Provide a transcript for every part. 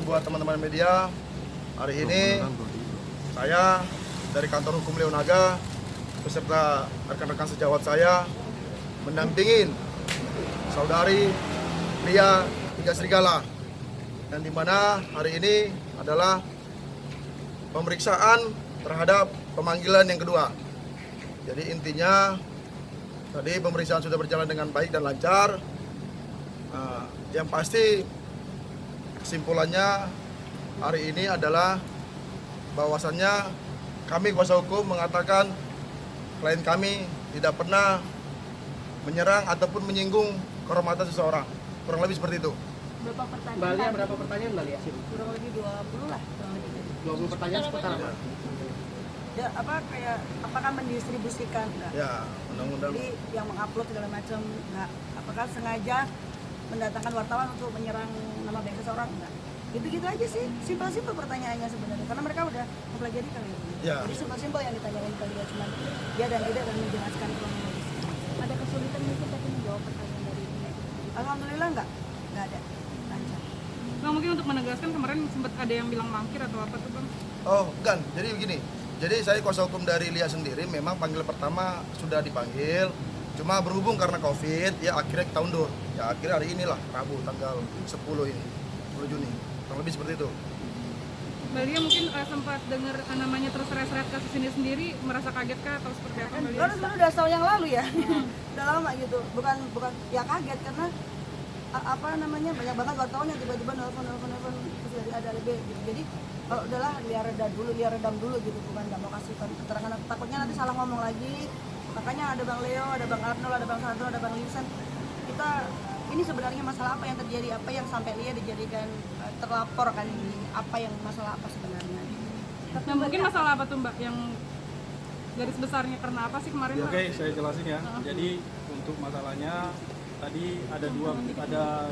buat teman-teman media, hari ini saya dari kantor hukum Leonaga beserta rekan-rekan sejawat saya mendampingin saudari Lia Tiga Serigala, dan di mana hari ini adalah pemeriksaan terhadap pemanggilan yang kedua. Jadi intinya tadi pemeriksaan sudah berjalan dengan baik dan lancar. Yang pasti kesimpulannya hari ini adalah bahwasannya kami kuasa hukum mengatakan klien kami tidak pernah menyerang ataupun menyinggung kehormatan seseorang. Kurang lebih seperti itu. Berapa pertanyaan? Mbak Lia, berapa pertanyaan Mbak Lia? Kurang lebih 20 lah. Kurang lebih. 20 pertanyaan seputar apa? Ya, apakah mendistribusikan? Enggak. Ya, undang-undang. Jadi yang mengupload segala macam, enggak. Apakah sengaja mendatangkan wartawan untuk menyerang nama baik seseorang? Enggak. Gitu-gitu aja sih, simpel-simpel pertanyaannya sebenarnya. Karena mereka udah mempelajari kali ya. Ya. Jadi simpel-simpel yang ditanyain kali ya, cuma dia dan tidak dan menjelaskan kronologis. Ada kesulitan mungkin tapi menjawab pertanyaan dari ini. Alhamdulillah enggak ada. Lancar. Bang, mungkin untuk menegaskan kemarin sempat ada yang bilang mangkir atau apa tuh Bang? Oh, bukan. Jadi begini. Jadi saya kuasa hukum dari Lia sendiri memang panggil pertama sudah dipanggil. Cuma berhubung karena Covid, ya akhirnya kita undur. Ya akhirnya hari inilah, Rabu tanggal 10 ini, 10 Juni. Kurang lebih seperti itu. Mbak Lia mungkin sempat dengar namanya terseret-seret kasus ini sendiri, merasa kaget kah atau seperti apa Mbak Lia? Karena sebenarnya udah setahun yang lalu ya. Udah lama gitu. Bukan ya kaget karena banyak banget wartawan yang tiba-tiba nelfon terus dari ada lebih gitu. Jadi kalau udahlah biar redam dulu gitu, bukan nggak mau kasih keterangan, takutnya nanti salah ngomong lagi. Makanya ada Bang Leo, ada Bang Arnold, ada Bang Sandro, ada Bang Lisan. Kita ini sebenarnya masalah apa yang terjadi, apa yang sampai Lia dijadikan terlapor kan ini, apa yang masalah apa sebenarnya. Nah, mungkin masalah apa tuh Mbak yang garis besarnya karena apa sih kemarin Mbak? Oke, saya jelasin ya. Jadi untuk masalahnya tadi ada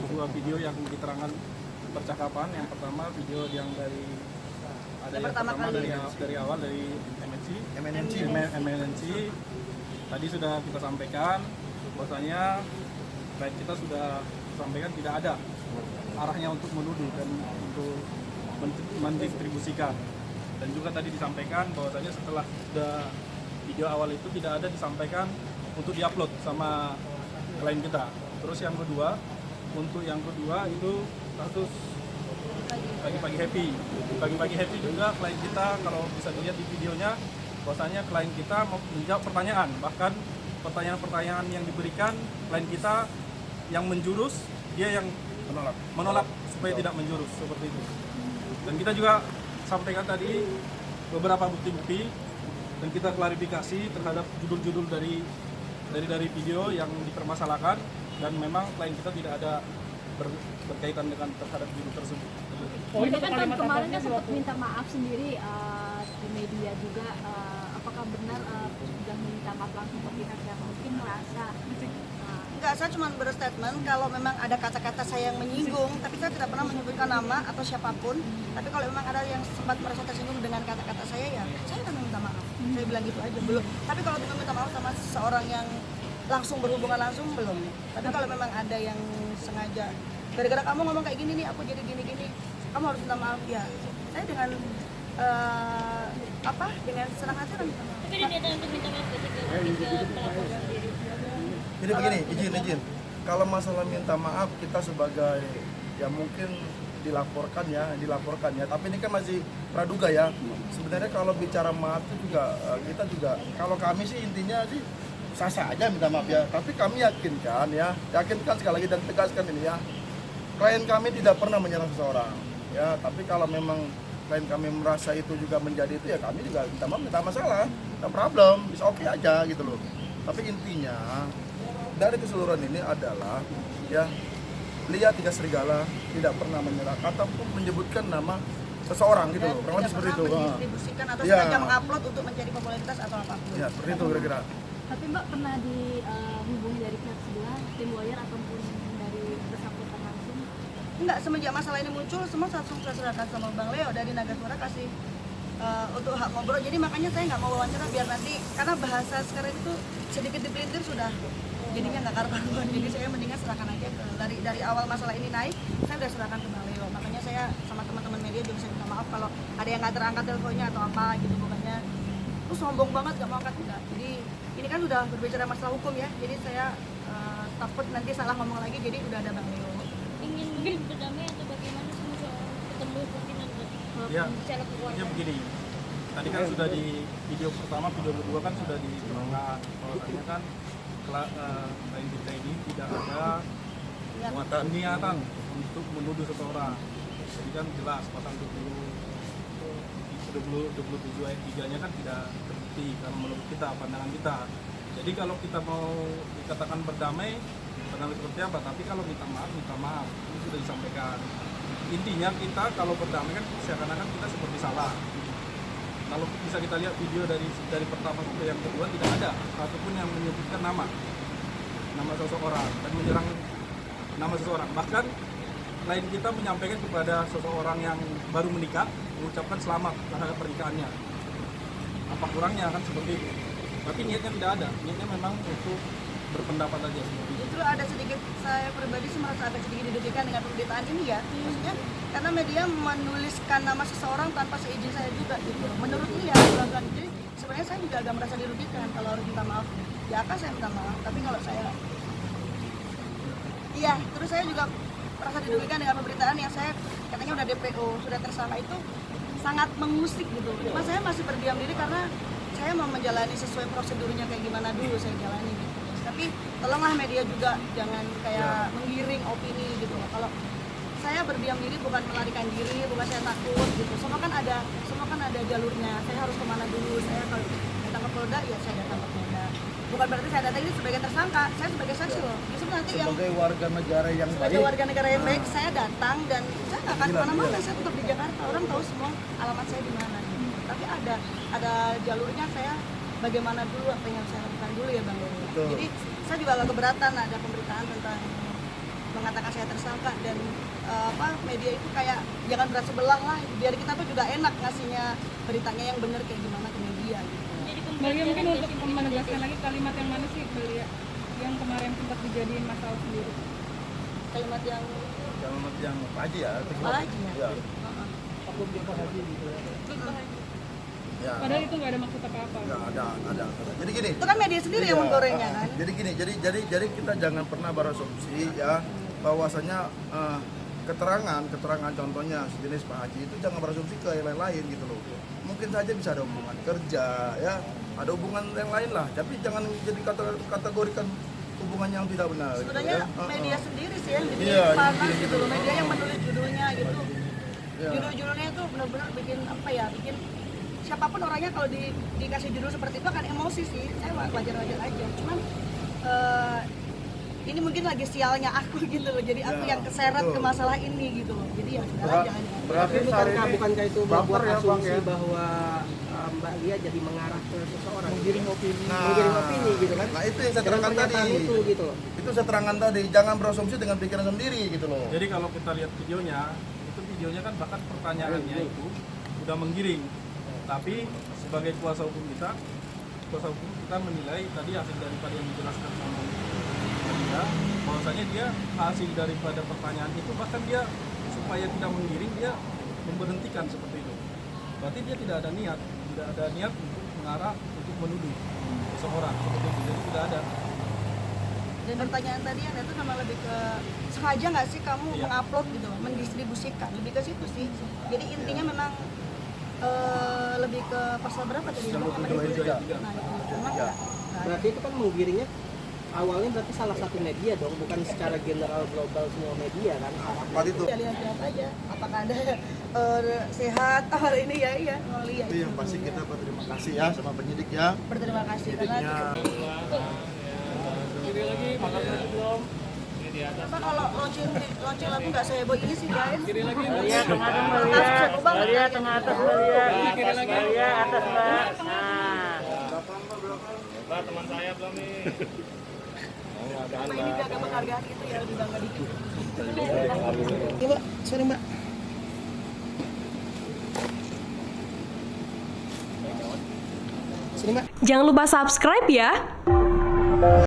dua video yang diterangkan percakapan. Yang pertama video yang dari dari awal dari MNC. Tadi sudah kita sampaikan bahwasanya klien kita sudah sampaikan tidak ada arahnya untuk menuduh dan untuk mendistribusikan. Dan juga tadi disampaikan bahwasanya setelah video awal itu tidak ada disampaikan untuk diupload sama klien kita. Terus yang kedua, itu kasus pagi-pagi happy juga klien kita, kalau bisa dilihat di videonya bahwasanya klien kita mau menjawab pertanyaan, bahkan pertanyaan-pertanyaan yang diberikan klien kita yang menjurus, dia yang menolak supaya tidak menjurus seperti itu. Dan kita juga sampaikan tadi beberapa bukti-bukti dan kita klarifikasi terhadap judul-judul dari video yang dipermasalahkan, dan memang klien kita tidak ada berkaitan dengan terhadap judul tersebut. Ini kan tahun kemarin kan sempat minta maaf sendiri di media juga, apakah benar sudah minta maaf langsung ke pihak yang mungkin merasa Enggak, saya cuma berstatement kalau memang ada kata-kata saya yang menyinggung, tapi saya tidak pernah menyebutkan nama atau siapapun. Tapi kalau memang ada yang sempat merasa tersinggung dengan kata-kata saya, ya saya akan minta maaf. Saya bilang gitu aja, belum. Tapi kalau kita minta maaf sama seseorang yang langsung berhubungan langsung, belum. Tapi kalau memang ada yang sengaja, gara-gara kamu ngomong kayak gini nih, aku jadi gini-gini, kamu harus minta maaf ya. Saya dengan dengan senang hati akan minta maaf. tapi ada niatan untuk minta maaf ke pelapor sendiri? Jadi begini, izin. Kalau masalah minta maaf, kita sebagai ya mungkin dilaporkan ya. Tapi ini kan masih praduga ya. Sebenarnya kalau bicara maaf itu juga kita juga, kalau kami sih intinya sih sah-sah aja minta maaf ya. Tapi kami yakinkan sekali lagi dan tegaskan ini ya, klien kami tidak pernah menyerang seseorang ya. Tapi kalau memang klien kami merasa itu juga menjadi itu ya, kami juga minta maaf, tidak masalah, no problem, bisa oke aja gitu loh. Tapi intinya dari keseluruhan ini adalah ya, Lia Tiga Serigala tidak pernah menyerang ataupun menyebutkan nama seseorang gitu loh. Kurang lebih seperti itu. Mendistribusikan atau Ya. sengaja mengupload untuk mencari popularitas atau apapun. Ya, seperti itu kira-kira. Tapi Mbak pernah dihubungi dari pihak sebelah, tim lawyer ataupun dari bersangkutan langsung? Enggak, semenjak masalah ini muncul, semua langsung saya serahkan sama Bang Leo dari Naga Suara kasih untuk hak ngobrol. Jadi makanya saya nggak mau wawancara biar nanti, karena bahasa sekarang itu sedikit dipelintir sudah jadinya nggak karuan. Jadi saya mendingan serahkan aja ke dari awal masalah ini naik, saya udah serahkan ke Bang Leo. Makanya saya sama teman-teman ada yang nggak terangkat teleponnya atau apa gitu, bukannya lu sombong banget gak mau angkat, enggak. Jadi ini kan udah berbicara masalah hukum ya, jadi saya takut nanti salah ngomong lagi, jadi udah ada Bang Leo. Ingin mungkin berdamai atau bagaimana sih soal ketemu mungkin nanti Ya, bicara keluarga? ya begini. Tadi kan sudah di video pertama, video kedua kan sudah diterangkan bahwasanya kan klien kita ini tidak ada niatan untuk menuduh seseorang. Jadi kan jelas pasal 27 ayat 3-nya kan tidak terbukti karena menurut kita, pandangan kita. Jadi kalau kita mau dikatakan berdamai seperti apa? Tapi kalau minta maaf, ini sudah disampaikan. Intinya kita kalau berdamai kan seakan-akan kita seperti salah. Kalau bisa kita lihat video dari pertama sampai yang kedua, tidak ada satupun yang menyebutkan nama seseorang dan menyerang nama seseorang. Bahkan klien kita menyampaikan kepada seseorang yang baru menikah, mengucapkan selamat terhadap pernikahannya. Apa kurangnya kan seperti itu. Tapi niatnya tidak ada, niatnya memang untuk berpendapat aja seperti itu. Justru ada sedikit, saya pribadi sih merasa agak sedikit dirugikan dengan pemberitaan ini ya, maksudnya karena media menuliskan nama seseorang tanpa seizin saya juga gitu. Menurut dia, jadi sebenarnya saya juga agak merasa dirugikan kalau harus minta maaf. Ya kan saya minta maaf, tapi kalau saya, iya, terus saya juga merasa dirugikan dengan pemberitaan yang saya katanya udah DPO, sudah tersangka, itu sangat mengusik gitu. Cuma saya masih berdiam diri karena saya mau menjalani sesuai prosedurnya kayak gimana dulu saya jalani gitu. Tapi tolonglah media juga jangan kayak menggiring opini gitu. Kalau saya berdiam diri bukan melarikan diri, bukan saya takut gitu. Semua kan ada jalurnya. Saya harus kemana dulu? Saya kalau datang ke Polda ya saya datang ke Polda. Bukan berarti saya datang ini sebagai tersangka, saya sebagai saksi loh. Justru nanti Sebagai warga negara yang sebagai baik. warga negara yang baik, saya datang dan saya nggak akan kemana-mana. Saya tetap di Jakarta. Orang tahu semua alamat saya di mana. Tapi ada jalurnya, saya bagaimana dulu, apa yang saya lakukan dulu ya Bang Leo. Jadi saya juga agak keberatan ada pemberitaan tentang mengatakan saya tersangka dan media itu kayak jangan berat sebelah lah, biar kita tuh juga enak ngasihnya beritanya yang benar kayak gimana ke media gitu. Mbak Lia mungkin untuk menegaskan lagi kalimat yang mana sih Mbak Lia yang kemarin sempat dijadiin masalah sendiri? Kalimat yang apa aja ya? apa lagi ya? Ya. Ya. Padahal itu nggak ada maksud apa-apa. Nggak ada. Jadi gini. Itu kan media sendiri yang menggorengnya kan. Jadi gini, jadi kita jangan pernah berasumsi ya bahwasanya keterangan contohnya sejenis Pak Haji itu jangan berasumsi ke yang lain gitu loh. Mungkin saja bisa ada hubungan kerja ya, ada hubungan yang lain lah. Tapi jangan jadi kategorikan hubungan yang tidak benar. Sebenarnya gitu, ya. media sendiri sih yang bikin Iya, panas gitu. gitu loh. Media yang menulis judulnya gitu. Iya. Judul-judulnya itu benar-benar bikin bikin siapapun orangnya kalau dikasih judul seperti itu akan emosi sih. Saya wajar-wajar aja. Cuman ini mungkin lagi sialnya aku gitu loh. Jadi aku yang keseret ke masalah ini gitu loh. Jadi ya sudah jangan. Berarti bukankah itu membuat ya, Bang, asumsi ya? bahwa Mbak Lia jadi mengarah ke seseorang, menggiring opini gitu kan? Nah itu yang saya terangkan tadi. Itu gitu loh. Itu saya terangkan tadi. Jangan berasumsi dengan pikiran sendiri gitu loh. Jadi kalau kita lihat videonya kan bahkan pertanyaannya itu udah menggiring. Tapi sebagai kuasa hukum kita menilai tadi hasil daripada yang dijelaskan sama dia, bahwasanya dia hasil daripada pertanyaan itu bahkan dia supaya tidak menggiring dia memberhentikan seperti itu. Berarti dia tidak ada niat untuk mengarah untuk menuduh seseorang seperti itu. Jadi tidak ada. Dan pertanyaan tadi yang itu memang lebih ke sengaja nggak sih kamu Iya. mengupload gitu, mendistribusikan, lebih ke situ sih. Jadi intinya memang lebih ke pasal berapa tadi? Pasal 27 ayat 3. Nah itu cuma nggak ada. Berarti itu kan menggiringnya awalnya berarti salah satu media dong, bukan secara general global semua media kan? Apa itu? Ya lihat aja apakah ada sehat hari ini ya, iya mau lihat. Itu yang pasti kita berterima kasih ya sama penyidik ya. Berterima kasih karena apa kalau launching lagu nggak seheboh ini sih guys. Iya, tengah atas Mbak Lia, tengah atas Mbak Lia. Mbak Lia atas Mbak. Nah. Mbak, teman saya belum nih. Mbak ini jaga penghargaan itu ya lebih bangga dikit. Iya Mbak, sorry Mbak. Sini Mbak. Jangan lupa subscribe ya.